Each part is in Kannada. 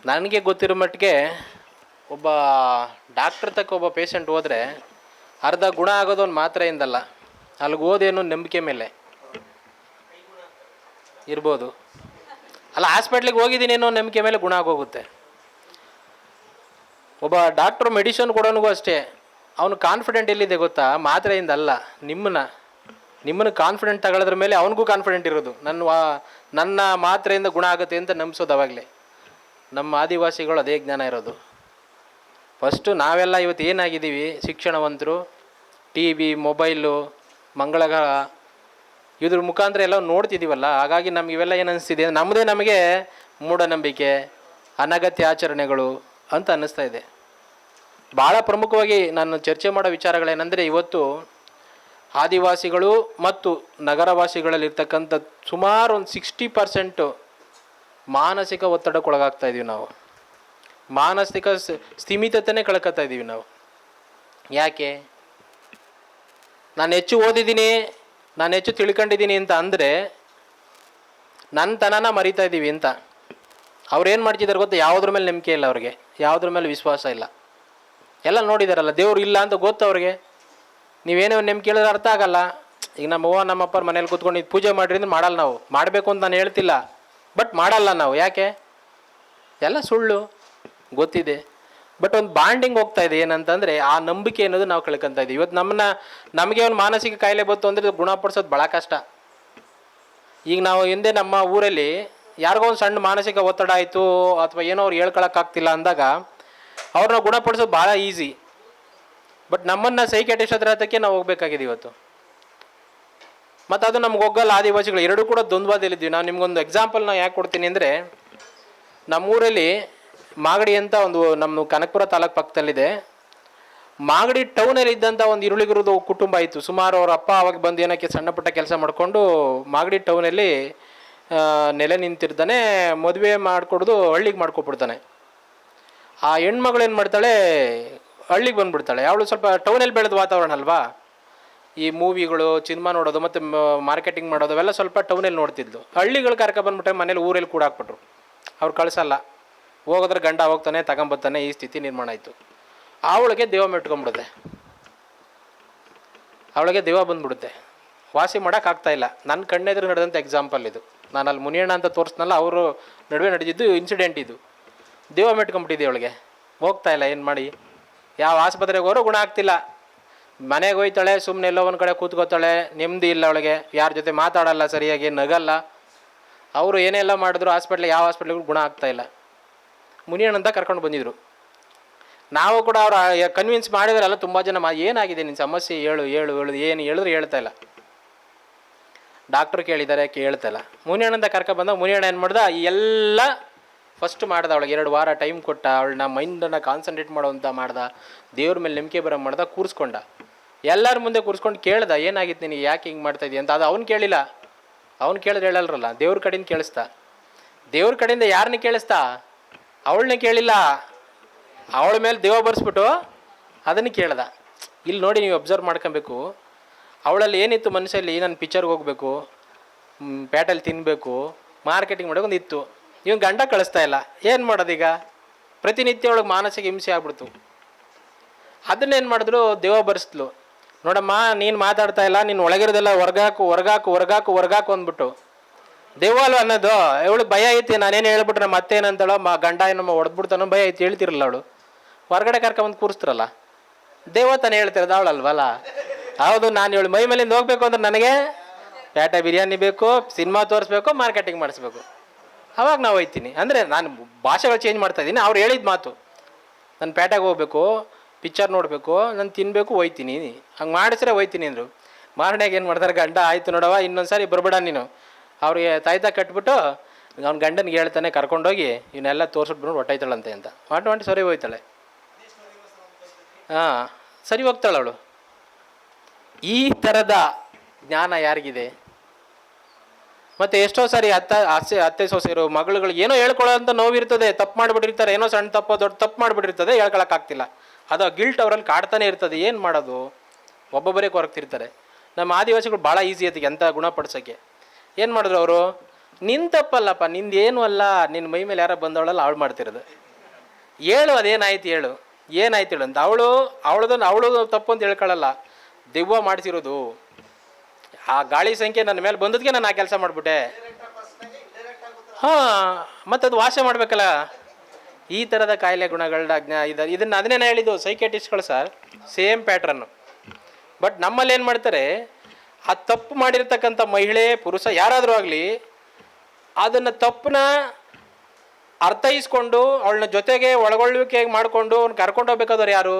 ನನಗೆ ಗೊತ್ತಿರೋ ಮಟ್ಟಿಗೆ ಒಬ್ಬ ಡಾಕ್ಟ್ರ್ ತಕ್ಕ ಒಬ್ಬ ಪೇಷಂಟ್ ಹೋದರೆ ಅರ್ಧ ಗುಣ ಆಗೋದು ಒಂದು ಮಾತ್ರೆಯಿಂದಲ್ಲ, ಅಲ್ಲಿಗೆ ಓದೇನೋ ನಂಬಿಕೆ ಮೇಲೆ ಇರ್ಬೋದು. ಅಲ್ಲ, ಹಾಸ್ಪಿಟ್ಲಿಗೆ ಹೋಗಿದ್ದೀನಿ ಅನ್ನೋ ನಂಬಿಕೆ ಮೇಲೆ ಗುಣ ಆಗೋಗುತ್ತೆ. ಒಬ್ಬ ಡಾಕ್ಟ್ರು ಮೆಡಿಷನ್ ಕೊಡೋನಿಗೂ ಅಷ್ಟೇ, ಅವನು ಕಾನ್ಫಿಡೆಂಟ್ ಎಲ್ಲಿದೆ ಗೊತ್ತಾ? ಮಾತ್ರೆಯಿಂದ ಅಲ್ಲ, ನಿಮ್ಮನ್ನು ಕಾನ್ಫಿಡೆಂಟ್ ತಗೊಳ್ಳೋದ್ರ ಮೇಲೆ ಅವನಿಗೂ ಕಾನ್ಫಿಡೆಂಟ್ ಇರೋದು. ನನ್ನ ಮಾತ್ರೆಯಿಂದ ಗುಣ ಆಗುತ್ತೆ ಅಂತ ನಂಬಿಸೋದು ಅವಾಗಲೇ. ನಮ್ಮ ಆದಿವಾಸಿಗಳು ಅದೇ ಜ್ಞಾನ ಇರೋದು. ಫಸ್ಟು ನಾವೆಲ್ಲ ಇವತ್ತು ಏನಾಗಿದ್ದೀವಿ, ಶಿಕ್ಷಣವಂತರು, ಟಿ ವಿ, ಮೊಬೈಲು, ಮಂಗಳಗ್ರಹ, ಇದ್ರ ಮುಖಾಂತರ ಎಲ್ಲ ನೋಡ್ತಿದ್ದೀವಲ್ಲ. ಹಾಗಾಗಿ ನಮ್ಗೆ ಇವೆಲ್ಲ ಏನು ಅನಿಸ್ತಿದೆ, ನಮಗೆ ಮೂಢನಂಬಿಕೆ, ಅನಗತ್ಯ ಆಚರಣೆಗಳು ಅಂತ ಅನ್ನಿಸ್ತಾ ಇದೆ. ಭಾಳ ಪ್ರಮುಖವಾಗಿ ನಾನು ಚರ್ಚೆ ಮಾಡೋ ವಿಚಾರಗಳೇನೆಂದರೆ, ಇವತ್ತು ಆದಿವಾಸಿಗಳು ಮತ್ತು ನಗರವಾಸಿಗಳಲ್ಲಿರ್ತಕ್ಕಂಥ ಸುಮಾರು ಒಂದು 60% ಮಾನಸಿಕ ಒತ್ತಡಕ್ಕೊಳಗಾಗ್ತಾ ಇದ್ದೀವಿ ನಾವು. ಮಾನಸಿಕ ಸ್ಥಿಮಿತತೆನೇ ಕಳ್ಕೊತಾ ಇದ್ದೀವಿ ನಾವು. ಯಾಕೆ? ನಾನು ಹೆಚ್ಚು ಓದಿದ್ದೀನಿ, ನಾನು ಹೆಚ್ಚು ತಿಳ್ಕೊಂಡಿದ್ದೀನಿ ಅಂತ ಅಂದರೆ ನನ್ನ ತನನ ಮರಿತಾ ಇದ್ದೀವಿ ಅಂತ. ಅವ್ರೇನು ಮಾಡ್ತಿದ್ದಾರೆ ಗೊತ್ತಾ? ಯಾವುದ್ರ ಮೇಲೆ ನಂಬಿಕೆ ಇಲ್ಲ ಅವ್ರಿಗೆ, ಯಾವುದ್ರ ಮೇಲೆ ವಿಶ್ವಾಸ ಇಲ್ಲ. ಎಲ್ಲ ನೋಡಿದಾರಲ್ಲ, ದೇವ್ರು ಇಲ್ಲ ಅಂತ ಗೊತ್ತು ಅವ್ರಿಗೆ. ನೀವೇನೋ ನಂಬಿಕೆ ಹೇಳಿದ್ರೆ ಅರ್ಥ ಆಗಲ್ಲ. ಈಗ ನಮ್ಮಪ್ಪರ ಮನೇಲಿ ಕೂತ್ಕೊಂಡು ಇದು ಪೂಜೆ ಮಾಡಿರಿ ಅಂದ್ರೆ ಮಾಡಲ್ಲ ನಾವು. ಮಾಡಬೇಕು ಅಂತ ನಾನು ಹೇಳ್ತಿಲ್ಲ, ಬಟ್ ಮಾಡಲ್ಲ ನಾವು. ಯಾಕೆ? ಎಲ್ಲ ಸುಳ್ಳು ಗೊತ್ತಿದೆ. ಬಟ್ ಒಂದು ಬಾಂಡಿಂಗ್ ಹೋಗ್ತಾ ಇದೆ. ಏನಂತಂದರೆ ಆ ನಂಬಿಕೆ ಅನ್ನೋದು ನಾವು ಕಳ್ಕೊತಾ ಇದ್ದೀವಿ. ಇವತ್ತು ನಮಗೆ ಒಂದು ಮಾನಸಿಕ ಕಾಯಿಲೆ ಬಂತು ಅಂದರೆ ಗುಣಪಡಿಸೋದು ಭಾಳ ಕಷ್ಟ. ಈಗ ನಾವು ಹಿಂದೆ ನಮ್ಮ ಊರಲ್ಲಿ ಯಾರಿಗೋ ಒಂದು ಸಣ್ಣ ಮಾನಸಿಕ ಒತ್ತಡ ಆಯಿತು ಅಥವಾ ಏನೋ ಅವ್ರು ಹೇಳ್ಕೊಳಕ್ಕಾಗ್ತಿಲ್ಲ ಅಂದಾಗ ಅವ್ರನ್ನ ಗುಣಪಡಿಸೋದು ಭಾಳ ಈಸಿ. ಬಟ್ ನಮ್ಮನ್ನು ಸೈಕ್ಯಾಟ್ರಿಸ್ಟ್ ಹತ್ರಕ್ಕೆ ನಾವು ಹೋಗ್ಬೇಕಾಗಿದೆ ಇವತ್ತು. ಮತ್ತು ಅದು ನಮ್ಗೆ ಹೋಗಲ್ಲ. ಆದಿವಾಸಿಗಳು ಎರಡೂ ಕೂಡ ದ್ವಂದ್ವದಲ್ಲಿದ್ದೀವಿ. ನಾನು ನಿಮ್ಗೊಂದು ಎಕ್ಸಾಂಪಲ್ ಯಾಕೆ ಕೊಡ್ತೀನಿ ಅಂದರೆ, ನಮ್ಮೂರಲ್ಲಿ ಮಾಗಡಿ ಅಂತ ಒಂದು ನಮ್ಮ ಕನಕಪುರ ತಾಲೂಕು ಪಕ್ಕದಲ್ಲಿದೆ. ಮಾಗಡಿ ಟೌನಲ್ಲಿ ಇದ್ದಂಥ ಒಂದು ಈರುಳಿಗರದು ಕುಟುಂಬ ಇತ್ತು. ಸುಮಾರು ಅವ್ರ ಅಪ್ಪ ಅವಾಗ ಬಂದು ಏನಕ್ಕೆ ಸಣ್ಣ ಪುಟ್ಟ ಕೆಲಸ ಮಾಡಿಕೊಂಡು ಮಾಗಡಿ ಟೌನಲ್ಲಿ ನೆಲೆ ನಿಂತಿರ್ತಾನೆ. ಮದುವೆ ಮಾಡಿಕೊಡೋದು ಹಳ್ಳಿಗೆ ಮಾಡ್ಕೊಬಿಡ್ತಾನೆ. ಆ ಹೆಣ್ಮಗಳು ಏನು ಮಾಡ್ತಾಳೆ, ಹಳ್ಳಿಗೆ ಬಂದುಬಿಡ್ತಾಳೆ. ಅವಳು ಸ್ವಲ್ಪ ಟೌನಲ್ಲಿ ಬೆಳೆದ ವಾತಾವರಣ ಅಲ್ವಾ, ಈ ಮೂವಿಗಳು, ಸಿನಿಮಾ ನೋಡೋದು ಮತ್ತು ಮಾರ್ಕೆಟಿಂಗ್ ಮಾಡೋದು ಅವೆಲ್ಲ ಸ್ವಲ್ಪ ಟೌನಲ್ಲಿ ನೋಡ್ತಿದ್ಲು. ಹಳ್ಳಿಗಳು ಕರ್ಕೊಬಂದ್ಬಿಟ್ಟೆ ಮನೇಲಿ ಊರಲ್ಲಿ ಕೂಡ ಹಾಕ್ಬಿಟ್ರು. ಅವ್ರು ಕಳಿಸಲ್ಲ. ಹೋಗೋದ್ರೆ ಗಂಡ ಹೋಗ್ತಾನೆ, ತಗೊಂಬರ್ತಾನೆ. ಈ ಸ್ಥಿತಿ ನಿರ್ಮಾಣ ಆಯಿತು. ಅವಳಿಗೆ ದೇವ ಮೆಟ್ಕೊಂಡ್ಬಿಡುತ್ತೆ. ಅವಳಿಗೆ ದೇವ ಬಂದುಬಿಡುತ್ತೆ. ವಾಸಿ ಮಾಡೋಕ್ಕಾಗ್ತಾಯಿಲ್ಲ. ನನ್ನ ಕಣ್ಣೆದುರು ನಡೆದಂಥ ಎಕ್ಸಾಂಪಲ್ ಇದು. ನಾನು ಅಲ್ಲಿ ಮುನಿಯಣ್ಣ ಅಂತ ತೋರಿಸ್ನಲ್ಲ, ಅವರು ನಡುವೆ ನಡೆದಿದ್ದು ಇನ್ಸಿಡೆಂಟ್ ಇದು. ದೇವ ಮೆಟ್ಕೊಂಬಿಟ್ಟಿದ್ದೆ ಅವಳಿಗೆ. ಹೋಗ್ತಾಯಿಲ್ಲ. ಏನು ಮಾಡಿ? ಯಾವ ಆಸ್ಪತ್ರೆಗೆ ಹೋರೋ ಗುಣ ಆಗ್ತಿಲ್ಲ. ಮನೆಗೆ ಹೋಯ್ತಾಳೆ, ಸುಮ್ಮನೆ ಎಲ್ಲೋ ಒಂದು ಕಡೆ ಕೂತ್ಕೋತಾಳೆ, ನೆಮ್ಮದಿ ಇಲ್ಲ ಅವಳಿಗೆ. ಯಾರ ಜೊತೆ ಮಾತಾಡಲ್ಲ ಸರಿಯಾಗಿ, ನಗಲ್ಲ. ಅವರು ಏನೆಲ್ಲ ಮಾಡಿದ್ರು ಯಾವ ಹಾಸ್ಪಿಟ್ಲಿಗೂ ಗುಣ ಆಗ್ತಾಯಿಲ್ಲ. ಮುನಿಯಣ್ಣಂತ ಕರ್ಕೊಂಡು ಬಂದಿದ್ರು. ನಾವು ಕೂಡ ಅವ್ರು ಕನ್ವಿನ್ಸ್ ಮಾಡಿದ್ರಲ್ಲ ತುಂಬ ಜನ. ಏನಾಗಿದೆ ನಿನ್ನ ಸಮಸ್ಯೆ, ಹೇಳು ಏನು ಹೇಳಿದ್ರು ಹೇಳ್ತಾ ಇಲ್ಲ. ಡಾಕ್ಟ್ರು ಕೇಳಿದ್ದಾರೆ, ಹೇಳ್ತಾ ಇಲ್ಲ. ಮುನಿಯಣ್ಣಂತ ಕರ್ಕೊಂಡ್ಬಂದಾಗ ಮುನಿಯಣ್ಣ ಏನು ಮಾಡ್ದ, ಎಲ್ಲ ಫಸ್ಟ್ ಮಾಡ್ದೆ. ಅವಳಿಗೆ 2 ವಾರ ಟೈಮ್ ಕೊಟ್ಟ. ಅವಳನ್ನ ಮೈಂಡನ್ನು ಕಾನ್ಸಂಟ್ರೇಟ್ ಮಾಡೋವಂಥ ಮಾಡ್ದ. ದೇವ್ರ ಮೇಲೆ ನಂಬಿಕೆ ಬರೋ ಮಾಡ್ದ. ಕೂರಿಸ್ಕೊಂಡ. ಎಲ್ಲರ ಮುಂದೆ ಕೂರಿಸ್ಕೊಂಡು ಕೇಳ್ದ, ಏನಾಗಿತ್ತು ನಿನಗೆ, ಯಾಕೆ ಹಿಂಗೆ ಮಾಡ್ತಾಯಿದ್ದೀಯ ಅಂತ. ಅದು ಅವ್ನು ಕೇಳಿಲ್ಲ. ಅವ್ನು ಕೇಳಿದ್ರೆ ಹೇಳಲ್ರಲ್ಲ, ದೇವ್ರ ಕಡೆಯಿಂದ ಕೇಳಿಸ್ತಾ. ದೇವ್ರ ಕಡೆಯಿಂದ ಯಾರನ್ನ ಕೇಳಿಸ್ತಾ? ಅವಳನ್ನ ಕೇಳಿಲ್ಲ. ಅವಳ ಮೇಲೆ ದೇವ ಬರ್ಸ್ಬಿಟ್ಟು ಅದನ್ನು ಕೇಳ್ದ. ಇಲ್ಲಿ ನೋಡಿ, ನೀವು ಅಬ್ಸರ್ವ್ ಮಾಡ್ಕೊಬೇಕು. ಅವಳಲ್ಲಿ ಏನಿತ್ತು ಮನಸ್ಸಲ್ಲಿ, ನಾನು ಪಿಕ್ಚರ್ಗೆ ಹೋಗಬೇಕು, ಪೇಟೆಲ್ಲಿ ತಿನ್ನಬೇಕು, ಮಾರ್ಕೆಟಿಂಗ್ ಮಾಡೋಕೆ ಒಂದು ಇತ್ತು. ಇವನು ಗಂಡ ಕಳಿಸ್ತಾ ಇಲ್ಲ. ಏನು ಮಾಡೋದೀಗ? ಪ್ರತಿನಿತ್ಯ ಅವಳಿಗೆ ಮಾನಸಿಕ ಹಿಂಸೆ ಆಗ್ಬಿಡ್ತು. ಅದನ್ನೇನು ಮಾಡಿದ್ರು, ದೇವ ಬರ್ಸ್ಲು. ನೋಡಮ್ಮ, ನೀನು ಮಾತಾಡ್ತಾ ಇಲ್ಲ, ನೀನು ಒಳಗಿರೋದೆಲ್ಲ ಹೊರ್ಗಾಕು ಅಂದ್ಬಿಟ್ಟು. ದೇವ ಅಲ್ವ ಅನ್ನೋದು. ಇವಳಿಗೆ ಭಯ ಐತಿ. ನಾನೇನು ಹೇಳ್ಬಿಟ್ರೆ ಮತ್ತೇನಂತಳೋ, ಗಂಡ ಏನಮ್ಮ ಹೊಡೆದ್ಬಿಡ್ತಾನೋ ಭಯ ಐತಿ. ಹೇಳ್ತಿರಲ್ಲ ಅವಳು. ಹೊರಗಡೆ ಕರ್ಕೊಂಬಂದು ಕೂರಿಸ್ತಿರಲ್ಲ. ದೇವ ತಾನೇ ಹೇಳ್ತಿರೋದು, ಅವಳಲ್ವಲ್ಲ. ಹೌದು, ನಾನು ಇವಳು ಮೈ ಮೇಲಿಂದ ಹೋಗ್ಬೇಕು ಅಂದ್ರೆ ನನಗೆ ಪೇಟೆ ಬಿರಿಯಾನಿ ಬೇಕು, ಸಿನಿಮಾ ತೋರಿಸ್ಬೇಕು, ಮಾರ್ಕೆಟಿಂಗ್ ಮಾಡಿಸ್ಬೇಕು. ಅವಾಗ ನಾವು ಹೋಯ್ತೀನಿ. ಅಂದರೆ ನಾನು ಭಾಷೆಗಳು ಚೇಂಜ್ ಮಾಡ್ತಾಯಿದ್ದೀನಿ. ಅವ್ರು ಹೇಳಿದ ಮಾತು, ನಾನು ಪೇಟೆಗೆ ಹೋಗ್ಬೇಕು, ಪಿಕ್ಚರ್ ನೋಡಬೇಕು, ನಾನು ತಿನ್ನಬೇಕು, ಹೋಯ್ತೀನಿ. ಹಂಗೆ ಮಾಡಿಸ್ರೆ ಹೋಯ್ತೀನಿ ಅಂದರು. ಮಾರನೆಗೆ ಏನು ಮಾಡ್ತಾರೆ, ಗಂಡ ಆಯಿತು ನೋಡವ, ಇನ್ನೊಂದು ಸಾರಿ ಬರ್ಬೇಡ ನೀನು. ಅವ್ರಿಗೆ ತಾಯ್ತಾ ಕಟ್ಬಿಟ್ಟು ಅವ್ನ ಗಂಡನಿಗೆ ಹೇಳ್ತಾನೆ, ಕರ್ಕೊಂಡೋಗಿ ಇವನ್ನೆಲ್ಲ ತೋರಿಸ್ಬಿಟ್ಟು ಹೊಟ್ಟೈತಾಳಂತೆ ಅಂತ. ಹೊಂಟು ಸರಿ ಹೋಯ್ತಾಳೆ. ಹಾಂ, ಸರಿ ಹೋಗ್ತಾಳೆ ಅವಳು. ಈ ಥರದ ಜ್ಞಾನ ಯಾರಿಗಿದೆ? ಮತ್ತು ಎಷ್ಟೋ ಸಾರಿ ಅತ್ತೆ ಸೊಸೆರು ಮಗಳು ಏನೋ ಹೇಳ್ಕೊಳ್ಳೋಂಥ ನೋವಿರ್ತದೆ. ತಪ್ಪು ಮಾಡಿಬಿಟ್ಟಿರ್ತಾರೆ. ಏನೋ ಸಣ್ಣ ದೊಡ್ಡ ತಪ್ಪು ಮಾಡಿಬಿಟ್ಟಿರ್ತದೆ, ಹೇಳ್ಕೊಳಕ್ಕಾಗ್ತಿಲ್ಲ. ಅದು ಗಿಲ್ಟ್ ಅವರಲ್ಲಿ ಕಾಡ್ತಾನೆ ಇರ್ತದೆ. ಏನು ಮಾಡೋದು? ಒಬ್ಬೊಬ್ಬರೇ ಕೊರಗ್ತಿರ್ತಾರೆ. ನಮ್ಮ ಆದಿವಾಸಿಗಳು ಭಾಳ ಈಸಿ ಅದಕ್ಕೆ ಎಂಥ ಗುಣಪಡಿಸೋಕ್ಕೆ. ಏನು ಮಾಡಿದ್ರು ಅವರು? ನಿನ್ ತಪ್ಪಲ್ಲಪ್ಪ, ನಿಂದೇನು ಅಲ್ಲ, ನಿನ್ನ ಮೈ ಮೇಲೆ ಯಾರೋ ಬಂದವಳಲ್ಲ ಅವಳು ಮಾಡ್ತಿರೋದು. ಹೇಳು ಅದೇನಾಯ್ತು ಹೇಳು, ಏನಾಯ್ತು ಹೇಳು ಅಂತ. ಅವಳದು ತಪ್ಪು ಅಂತ ಹೇಳ್ಕೊಳ್ಳಲ್ಲ, ದೆವ್ವ ಮಾಡಿಸಿರೋದು. ಆ ಗಾಳಿ ಸಂಖ್ಯೆ ನನ್ನ ಮೇಲೆ ಬಂದದ್ಗೆ ನಾನು ಆ ಕೆಲಸ ಮಾಡಿಬಿಟ್ಟೆ. ಹಾಂ, ಮತ್ತು ಅದು ವಾಸ ಮಾಡಬೇಕಲ್ಲ. ಈ ಥರದ ಕಾಯಿಲೆ ಗುಣಗಳ ಇದನ್ನು ಅದನ್ನೇ ಹೇಳಿದ್ದು ಸೈಕೇಟಿಸ್ಟ್ಗಳು ಸರ್, ಸೇಮ್ ಪ್ಯಾಟ್ರನ್ನು. ಬಟ್ ನಮ್ಮಲ್ಲಿ ಏನು ಮಾಡ್ತಾರೆ, ಆ ತಪ್ಪು ಮಾಡಿರ್ತಕ್ಕಂಥ ಮಹಿಳೆ ಪುರುಷ ಯಾರಾದರೂ ಆಗಲಿ ಅದನ್ನು ತಪ್ಪನ್ನ ಅರ್ಥೈಸ್ಕೊಂಡು ಅವಳನ್ನ ಜೊತೆಗೆ ಒಳಗೊಳ್ಳುವಿಕೆ ಮಾಡಿಕೊಂಡು ಅವ್ನು ಕರ್ಕೊಂಡು ಹೋಗ್ಬೇಕಾದವ್ರು ಯಾರು?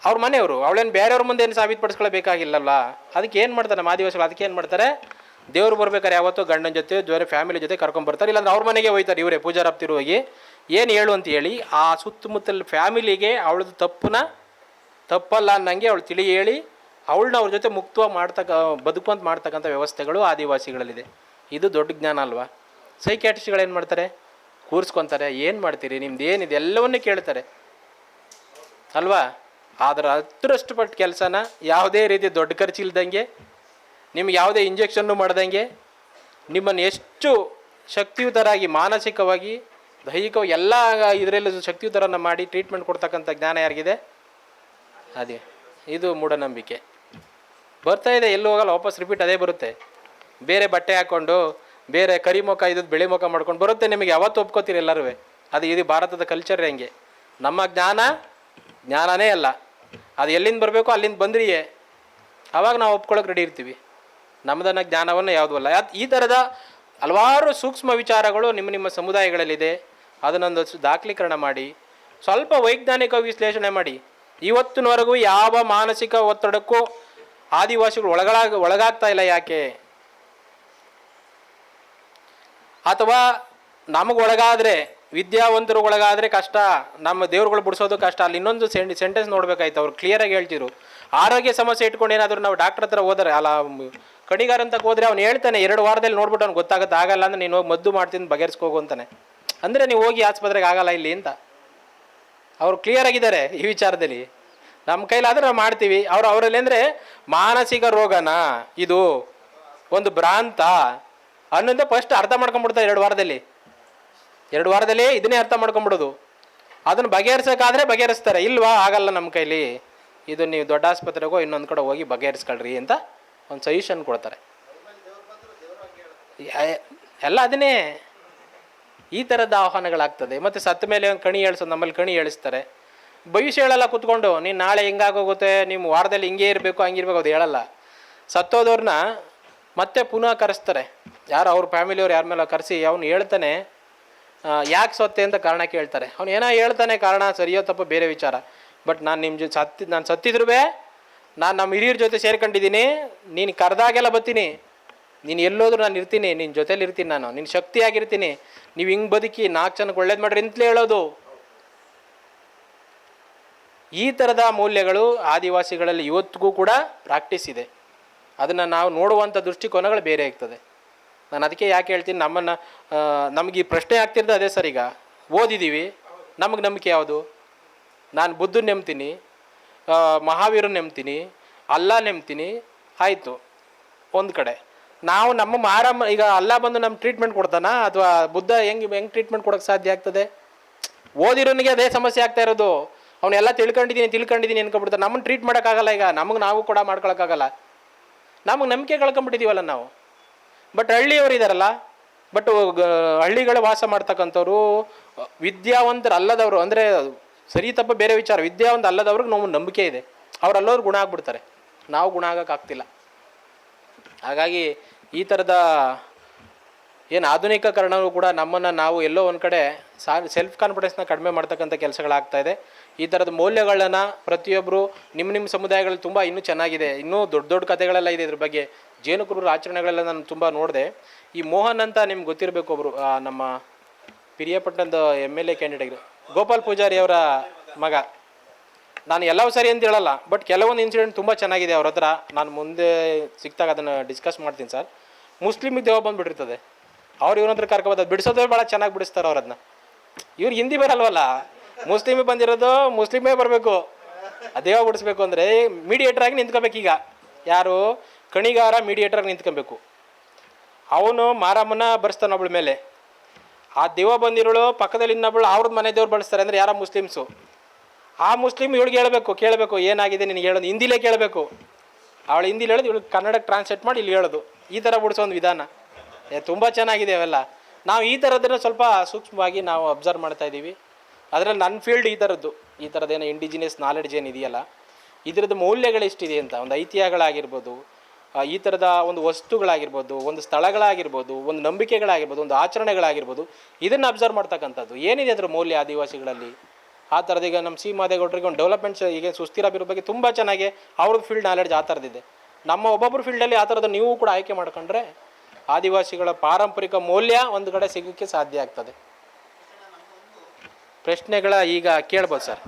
ಅವ್ರ ಮನೆಯವರು. ಅವಳೇನು ಬೇರೆಯವ್ರ ಮುಂದೆ ಏನು ಸಾಬೀತುಪಡಿಸ್ಕೊಳ್ಬೇಕಾಗಿಲ್ಲಲ್ಲ. ಅದಕ್ಕೆ ಏನು ಮಾಡ್ತಾರೆ ನಮ್ಮ ಆದಿವಾಸಿಗಳು, ಅದಕ್ಕೆ ಏನು ಮಾಡ್ತಾರೆ, ದೇವ್ರು ಬರ್ಬೇಕಾರೆ ಯಾವತ್ತೂ ಗಂಡನ ಜೊತೆ ಫ್ಯಾಮಿಲಿ ಜೊತೆ ಕರ್ಕೊಂಡ್ಬರ್ತಾರೆ, ಇಲ್ಲಾಂದ್ರೆ ಅವ್ರ ಮನೆಗೆ ಹೋಯ್ತಾರೆ ಇವರೇ ಪೂಜಾರಪ್ತಿರು ಹೋಗಿ ಏನು ಹೇಳು ಅಂತ ಹೇಳಿ ಆ ಸುತ್ತಮುತ್ತಲ ಫ್ಯಾಮಿಲಿಗೆ ಅವಳದು ತಪ್ಪಲ್ಲ ಅನ್ನಂಗೆ ಅವಳು ತಿಳಿ ಹೇಳಿ ಅವಳನ್ನ ಅವ್ರ ಜೊತೆ ಮುಕ್ತವಾಗಿ ಬದುಕುವಂತ ಮಾಡ್ತಕ್ಕಂಥ ವ್ಯವಸ್ಥೆಗಳು ಆದಿವಾಸಿಗಳಲ್ಲಿದೆ. ಇದು ದೊಡ್ಡ ಜ್ಞಾನ ಅಲ್ವಾ? ಸೈಕ್ಯಾಟ್ರಿಸ್ಟ್ಗಳು ಏನು ಮಾಡ್ತಾರೆ, ಕೂರಿಸ್ಕೊತಾರೆ, ಏನು ಮಾಡ್ತೀರಿ ನಿಮ್ದು ಏನಿದೆ ಎಲ್ಲವನ್ನೂ ಕೇಳ್ತಾರೆ ಅಲ್ವಾ? ಆದರೆ 10ರಷ್ಟು ಪಟ್ಟು ಕೆಲಸನ ಯಾವುದೇ ರೀತಿ ದೊಡ್ಡ ಖರ್ಚಿಲ್ದಂಗೆ, ನಿಮ್ಗೆ ಯಾವುದೇ ಇಂಜೆಕ್ಷನ್ನು ಮಾಡ್ದಂಗೆ, ನಿಮ್ಮನ್ನು ಎಷ್ಟು ಶಕ್ತಿಯುತರಾಗಿ ಮಾನಸಿಕವಾಗಿ ದೈಹಿಕವಾಗಿ ಎಲ್ಲ ಇದರಲ್ಲೂ ಶಕ್ತಿಯುತರನ್ನು ಮಾಡಿ ಟ್ರೀಟ್ಮೆಂಟ್ ಕೊಡ್ತಕ್ಕಂಥ ಜ್ಞಾನ ಯಾರಿಗಿದೆ? ಅದೇ ಇದು ಮೂಢನಂಬಿಕೆ ಬರ್ತಾ ಇದೆ, ಎಲ್ಲೂ ಹೋಗಲ್ಲ, ವಾಪಸ್ ರಿಪೀಟ್ ಅದೇ ಬರುತ್ತೆ. ಬೇರೆ ಬಟ್ಟೆ ಹಾಕ್ಕೊಂಡು ಬೇರೆ ಕರಿ ಮುಖ ಇದ್ದದ್ದು ಬೆಳೆ ಮುಖ ಮಾಡ್ಕೊಂಡು ಬರುತ್ತೆ. ನಿಮಗೆ ಯಾವತ್ತು ಒಪ್ಕೋತೀರಿ ಎಲ್ಲರೂ? ಇದು ಭಾರತದ ಕಲ್ಚರ್ ಹೆಂಗೆ. ನಮ್ಮ ಜ್ಞಾನನೇ ಅಲ್ಲ, ಅದು ಎಲ್ಲಿಂದ ಬರಬೇಕು ಅಲ್ಲಿಂದ ಬಂದ್ರಿಯೇ ಆವಾಗ ನಾವು ಒಪ್ಕೊಳ್ಳೋಕೆ ರೆಡಿ ಇರ್ತೀವಿ. ನಮ್ಮದನ್ನ ಜ್ಞಾನವನ್ನು ಯಾವುದೂ ಅಲ್ಲ. ಈ ಥರದ ಹಲವಾರು ಸೂಕ್ಷ್ಮ ವಿಚಾರಗಳು ನಿಮ್ಮ ಸಮುದಾಯಗಳಲ್ಲಿದೆ. ಅದನ್ನೊಂದು ದಾಖಲೀಕರಣ ಮಾಡಿ ಸ್ವಲ್ಪ ವೈಜ್ಞಾನಿಕ ವಿಶ್ಲೇಷಣೆ ಮಾಡಿ. ಇವತ್ತಿನವರೆಗೂ ಯಾವ ಮಾನಸಿಕ ಒತ್ತಡಕ್ಕೂ ಆದಿವಾಸಿಗಳು ಒಳಗಾಗ್ತಾ ಇಲ್ಲ. ಯಾಕೆ? ಅಥವಾ ನಮಗೆ ಒಳಗಾದರೆ, ವಿದ್ಯಾವಂತರು ಒಳಗಾದರೆ ಕಷ್ಟ, ನಮ್ಮ ದೇವ್ರುಗಳು ಬಿಡಿಸೋದು ಕಷ್ಟ. ಅಲ್ಲಿ ಇನ್ನೊಂದು ಸೆಂಟೆನ್ಸ್ ನೋಡ್ಬೇಕಾಯ್ತು, ಅವ್ರು ಕ್ಲಿಯರಾಗಿ ಹೇಳ್ತಿರು. ಆರೋಗ್ಯ ಸಮಸ್ಯೆ ಇಟ್ಕೊಂಡು ಏನಾದರೂ ನಾವು ಡಾಕ್ಟರ್ ಹತ್ರ ಹೋದರೆ, ಅಲ್ಲ ಕಣಿಗಾರ ಅಂತ ಹೋದರೆ ಅವ್ನು ಹೇಳ್ತಾನೆ 2 ವಾರದಲ್ಲಿ ನೋಡ್ಬಿಟ್ಟು ಅವ್ನು ಗೊತ್ತಾಗುತ್ತೆ. ಆಗಲ್ಲ ಅಂದರೆ ನೀನು ಹೋಗಿ ಮದ್ದು ಮಾಡ್ತೀನಿ ಬಗೆಹರಿಸ್ಕೋಗು ಅಂತಾನೆ. ಅಂದರೆ ನೀವು ಹೋಗಿ ಆಸ್ಪತ್ರೆಗೆ ಆಗಲ್ಲ ಇಲ್ಲಿ ಅಂತ ಅವರು ಕ್ಲಿಯರ್ ಆಗಿದ್ದಾರೆ ಈ ವಿಚಾರದಲ್ಲಿ. ನಮ್ಮ ಕೈಲಾದರೆ ನಾವು ಮಾಡ್ತೀವಿ. ಅವರಲ್ಲಿ ಅಂದರೆ ಮಾನಸಿಕ ರೋಗನ ಇದು ಒಂದು ಭ್ರಾಂತ ಅನ್ನೋದೇ ಫಸ್ಟ್ ಅರ್ಥ ಮಾಡ್ಕೊಂಡ್ಬಿಡ್ತಾರೆ 2 ವಾರದಲ್ಲಿ ಇದನ್ನೇ ಅರ್ಥ ಮಾಡ್ಕೊಂಬಿಡೋದು. ಅದನ್ನು ಬಗೆಹರಿಸೋಕ್ಕಾದರೆ ಬಗೆಹರಿಸ್ತಾರೆ, ಇಲ್ವಾ ಆಗಲ್ಲ ನಮ್ಮ ಕೈಲಿ, ಇದು ನೀವು ದೊಡ್ಡ ಆಸ್ಪತ್ರೆಗೋ ಇನ್ನೊಂದು ಕಡೆ ಹೋಗಿ ಬಗೆಹರಿಸ್ಕೊಳ್ರಿ ಅಂತ ಒಂದು ಸಜೆಷನ್ ಕೊಡ್ತಾರೆ. ಎಲ್ಲ ಅದನ್ನೇ ಈ ಥರದ ಆಹ್ವಾನಗಳಾಗ್ತದೆ. ಮತ್ತು ಸತ್ತ ಮೇಲೆ ಒಂದು ಕಣಿ ಹೇಳಿಸೋದು, ನಮ್ಮಲ್ಲಿ ಕಣಿ ಹೇಳಿಸ್ತಾರೆ. ಭವಿಷ್ಯ ಹೇಳಲ್ಲ ಕೂತ್ಕೊಂಡು, ನೀನು ನಾಳೆ ಹಿಂಗಾಗೋಗುತ್ತೆ, ನಿಮ್ಮ ವಾರದಲ್ಲಿ ಹಿಂಗೆ ಇರಬೇಕು ಹಂಗಿರ್ಬೇಕು, ಅದು ಹೇಳಲ್ಲ. ಸತ್ತೋದವ್ರನ್ನ ಮತ್ತೆ ಪುನಃ ಕರೆಸ್ತಾರೆ, ಯಾರು ಅವ್ರ ಫ್ಯಾಮಿಲಿಯವ್ರು ಯಾರ ಮೇಲೆ ಕರೆಸಿ ಅವನು ಹೇಳ್ತಾನೆ ಯಾಕೆ ಸತ್ತೆ ಅಂತ ಕಾರಣ ಕೇಳ್ತಾರೆ. ಅವ್ನು ಏನೋ ಹೇಳ್ತಾನೆ, ಕಾರಣ ಸರಿಯೋ ತಪ್ಪೋ ಬೇರೆ ವಿಚಾರ. ಬಟ್ ನಾನು ನಿಮ್ಮ ನಾನು ಸತ್ತಿದ್ರೂ ನಾನು ನಮ್ಮ ಹಿರಿಯರ ಜೊತೆ ಸೇರ್ಕೊಂಡಿದ್ದೀನಿ, ನೀನು ಕರೆದಾಗೆಲ್ಲ ಬರ್ತೀನಿ, ನೀನು ಎಲ್ಲೋದ್ರೂ ನಾನು ಇರ್ತೀನಿ, ನಿನ್ನ ಜೊತೇಲಿ ಇರ್ತೀನಿ, ನಾನು ನಿನ್ನ ಶಕ್ತಿಯಾಗಿರ್ತೀನಿ, ನೀವು ಹಿಂಗೆ ಬದುಕಿ 4 ಜನಕ್ಕೆ ಒಳ್ಳೇದು ಮಾಡ್ರಿ ಅಂತಲೇ ಹೇಳೋದು. ಈ ಥರದ ಮೌಲ್ಯಗಳು ಆದಿವಾಸಿಗಳಲ್ಲಿ ಇವತ್ತಿಗೂ ಕೂಡ ಪ್ರಾಕ್ಟೀಸ್ ಇದೆ. ಅದನ್ನು ನಾವು ನೋಡುವಂಥ ದೃಷ್ಟಿಕೋನಗಳು ಬೇರೆ ಆಗ್ತದೆ. ನಾನು ಅದಕ್ಕೆ ಯಾಕೆ ಹೇಳ್ತೀನಿ, ನಮಗೆ ಈ ಪ್ರಶ್ನೆ ಆಗ್ತಿರೋದು ಅದೇ ಸರ್. ಈಗ ಓದಿದ್ದೀವಿ, ನಮಗೆ ನಂಬಿಕೆ ಯಾವುದು? ನಾನು ಬುದ್ಧನ ನಂಬ್ತೀನಿ, ಮಹಾವೀರನ ನಂಬ್ತೀನಿ, ಅಲ್ಲ ನಂಬ್ತೀನಿ, ಆಯಿತು ಒಂದು ಕಡೆ. ನಾವು ನಮ್ಮ ಈಗ ಅಲ್ಲ ಬಂದು ನಮ್ಮ ಟ್ರೀಟ್ಮೆಂಟ್ ಕೊಡ್ತಾನ, ಅಥವಾ ಬುದ್ಧ ಹೆಂಗೆ ಟ್ರೀಟ್ಮೆಂಟ್ ಕೊಡೋಕ್ಕೆ ಸಾಧ್ಯ ಆಗ್ತದೆ? ಓದಿರೋನಿಗೆ ಅದೇ ಸಮಸ್ಯೆ ಆಗ್ತಾ ಇರೋದು. ಅವನ್ನೆಲ್ಲ ತಿಳ್ಕೊಂಡಿದ್ದೀನಿ ಅನ್ಕೊಬಿಡ್ತಾರೆ. ನಮ್ಮನ್ನು ಟ್ರೀಟ್ ಮಾಡೋಕ್ಕಾಗಲ್ಲ. ಈಗ ನಾವು ಕೂಡ ಮಾಡ್ಕೊಳಕ್ಕಾಗಲ್ಲ. ನಮಗೆ ನಂಬಿಕೆ ಕಳ್ಕೊಂಬಿಟ್ಟಿದ್ದೀವಲ್ಲ ನಾವು. ಬಟ್ ಹಳ್ಳಿಯವರು ಇದ್ದಾರಲ್ಲ, ಬಟ್ ಹಳ್ಳಿಗಳ ವಾಸ ಮಾಡ್ತಕ್ಕಂಥವ್ರು ವಿದ್ಯಾವಂತರು ಅಲ್ಲದವರು, ಅಂದರೆ ಸರಿ ತಪ್ಪ ಬೇರೆ ವಿಚಾರ, ವಿದ್ಯಾವಂತ ಅಲ್ಲದವ್ರಿಗೆ ನಾವು ನಂಬಿಕೆ ಇದೆ, ಅವರೆಲ್ಲರೂ ಗುಣ ಆಗ್ಬಿಡ್ತಾರೆ, ನಾವು ಗುಣ ಆಗೋಕ್ಕಾಗ್ತಿಲ್ಲ. ಹಾಗಾಗಿ ಈ ಥರದ ಏನು ಆಧುನಿಕೀಕರಣವೂ ಕೂಡ ನಮ್ಮನ್ನು ನಾವು ಎಲ್ಲೋ ಒಂದು ಕಡೆ ಸೆಲ್ಫ್ ಕಾನ್ಫಿಡೆನ್ಸ್ನ ಕಡಿಮೆ ಮಾಡ್ತಕ್ಕಂಥ ಕೆಲಸಗಳಾಗ್ತಾ ಇದೆ. ಈ ಥರದ ಮೌಲ್ಯಗಳನ್ನು ಪ್ರತಿಯೊಬ್ಬರು ನಿಮ್ಮ ಸಮುದಾಯಗಳಲ್ಲಿ ತುಂಬ ಇನ್ನೂ ಚೆನ್ನಾಗಿದೆ, ಇನ್ನೂ ದೊಡ್ಡ ಕಥೆಗಳೆಲ್ಲ ಇದೆ ಇದ್ರ ಬಗ್ಗೆ. ಜೇನುಕುರುಬರ ಆಚರಣೆಗಳೆಲ್ಲ ನಾನು ತುಂಬ ನೋಡಿದೆ. ಈ ಮೋಹನ್ ಅಂತ ನಿಮ್ಗೆ ಗೊತ್ತಿರಬೇಕು, ಒಬ್ಬರು ನಮ್ಮ ಪಿರಿಯಾಪಟ್ಟಣದ MLA ಕ್ಯಾಂಡಿಡೇಟ್ ಗೋಪಾಲ್ ಪೂಜಾರಿ ಅವರ ಮಗ. ನಾನು ಎಲ್ಲವೂ ಸರಿ ಅಂತ ಹೇಳಲ್ಲ, ಬಟ್ ಕೆಲವೊಂದು ಇನ್ಸಿಡೆಂಟ್ ತುಂಬ ಚೆನ್ನಾಗಿದೆ ಅವ್ರ ಹತ್ರ. ನಾನು ಮುಂದೆ ಸಿಕ್ತಾಗ ಅದನ್ನು ಡಿಸ್ಕಸ್ ಮಾಡ್ತೀನಿ ಸರ್. ಮುಸ್ಲಿಮಿಗೆ ದೇವ ಬಂದುಬಿಟ್ಟಿರ್ತದೆ, ಅವ್ರು ಇವ್ರ ಹತ್ರ ಕರ್ಕೊಬೋದು, ಬಿಡಿಸೋದೇ ಭಾಳ ಚೆನ್ನಾಗಿ ಬಿಡಿಸ್ತಾರೆ ಅವ್ರು ಅದನ್ನ. ಇವ್ರು ಹಿಂದಿ ಬರಲ್ವಲ್ಲ, ಮುಸ್ಲಿಮಿಗೆ ಬಂದಿರೋದು ಮುಸ್ಲಿಮೇ ಬರಬೇಕು, ದೇವ ಬಿಡಿಸ್ಬೇಕು ಅಂದರೆ ಮೀಡಿಯೇಟ್ರಾಗಿ ನಿಂತ್ಕೋಬೇಕು. ಈಗ ಯಾರು ಕಣಿಗಾರ ಮೀಡಿಯೇಟ್ರಾಗಿ ನಿಂತ್ಕೊಬೇಕು. ಅವನು ಮಾರಮ್ಮನ ಬರ್ಸ್ತಾನೆ ಒಬ್ಬಳ ಮೇಲೆ, ಆ ದೆವ್ವ ಬಂದಿರೋಳು ಪಕ್ಕದಲ್ಲಿ ಇನ್ನೊಬ್ಬಳು ಅವ್ರದ್ದು ಮನೆ ದೇವ್ರು ಬಳಸ್ತಾರೆ ಅಂದರೆ ಯಾರ ಮುಸ್ಲಿಮ್ಸು. ಆ ಮುಸ್ಲಿಮ್ ಇವಳಿಗೆ ಕೇಳಬೇಕು ಏನಾಗಿದೆ ನಿನಗೆ ಹೇಳೋದು, ಹಿಂದಿಲೇ ಕೇಳಬೇಕು. ಅವಳು ಹಿಂದಿಲಿ ಹೇಳೋದು, ಇವಳು ಕನ್ನಡಕ್ಕೆ ಟ್ರಾನ್ಸ್ಲೇಟ್ ಮಾಡಿ ಇಲ್ಲಿ ಹೇಳೋದು. ಈ ಥರ ಬಿಡಿಸೋ ಒಂದು ವಿಧಾನ ತುಂಬ ಚೆನ್ನಾಗಿದೆ ಅವೆಲ್ಲ. ನಾವು ಈ ಥರದನ್ನು ಸ್ವಲ್ಪ ಸೂಕ್ಷ್ಮವಾಗಿ ನಾವು ಅಬ್ಸರ್ವ್ ಮಾಡ್ತಾಯಿದ್ದೀವಿ. ಅದರಲ್ಲಿ ನನ್ನ ಫೀಲ್ಡ್ ಈ ಥರದ್ದೇನೋ ಇಂಡಿಜಿನಿಯಸ್ ನಾಲೆಡ್ಜ್ ಏನಿದೆಯಲ್ಲ, ಇದರದ್ದು ಮೌಲ್ಯಗಳೆಷ್ಟಿದೆ ಅಂತ, ಒಂದು ಐತಿಹ್ಯಗಳಾಗಿರ್ಬೋದು, ಈ ಥರದ ಒಂದು ವಸ್ತುಗಳಾಗಿರ್ಬೋದು, ಒಂದು ಸ್ಥಳಗಳಾಗಿರ್ಬೋದು, ಒಂದು ನಂಬಿಕೆಗಳಾಗಿರ್ಬೋದು, ಒಂದು ಆಚರಣೆಗಳಾಗಿರ್ಬೋದು, ಇದನ್ನು ಅಬ್ಸರ್ವ್ ಮಾಡ್ತಕ್ಕಂಥದ್ದು ಏನಿದೆ ಅದರ ಮೌಲ್ಯ ಆದಿವಾಸಿಗಳಲ್ಲಿ. ಆ ಥರದ್ದು ಈಗ ನಮ್ಮ ಸಿ ಮಾದೇಗೌಡರಿಗೆ ಒಂದು ಡೆವಲಪ್ಮೆಂಟ್ಸ್ ಈಗ ಸುಸ್ಥಿರ ಅಭಿವೃದ್ಧಿ ಬಗ್ಗೆ ತುಂಬ ಚೆನ್ನಾಗಿ ಅವ್ರದ್ದು ಫೀಲ್ಡ್ ನಾಲೆಡ್ಜ್ ಆ ಥರದ್ದಿದೆ. ನಮ್ಮ ಒಬ್ಬೊಬ್ಬರು ಫೀಲ್ಡಲ್ಲಿ ಆ ಥರದ್ದು ನೀವು ಕೂಡ ಆಯ್ಕೆ ಮಾಡ್ಕೊಂಡ್ರೆ ಆದಿವಾಸಿಗಳ ಪಾರಂಪರಿಕ ಮೌಲ್ಯ ಒಂದು ಕಡೆ ಸಿಗೋಕ್ಕೆ ಸಾಧ್ಯ ಆಗ್ತದೆ. ಪ್ರಶ್ನೆಗಳ ಈಗ ಕೇಳ್ಬೋದು ಸರ್.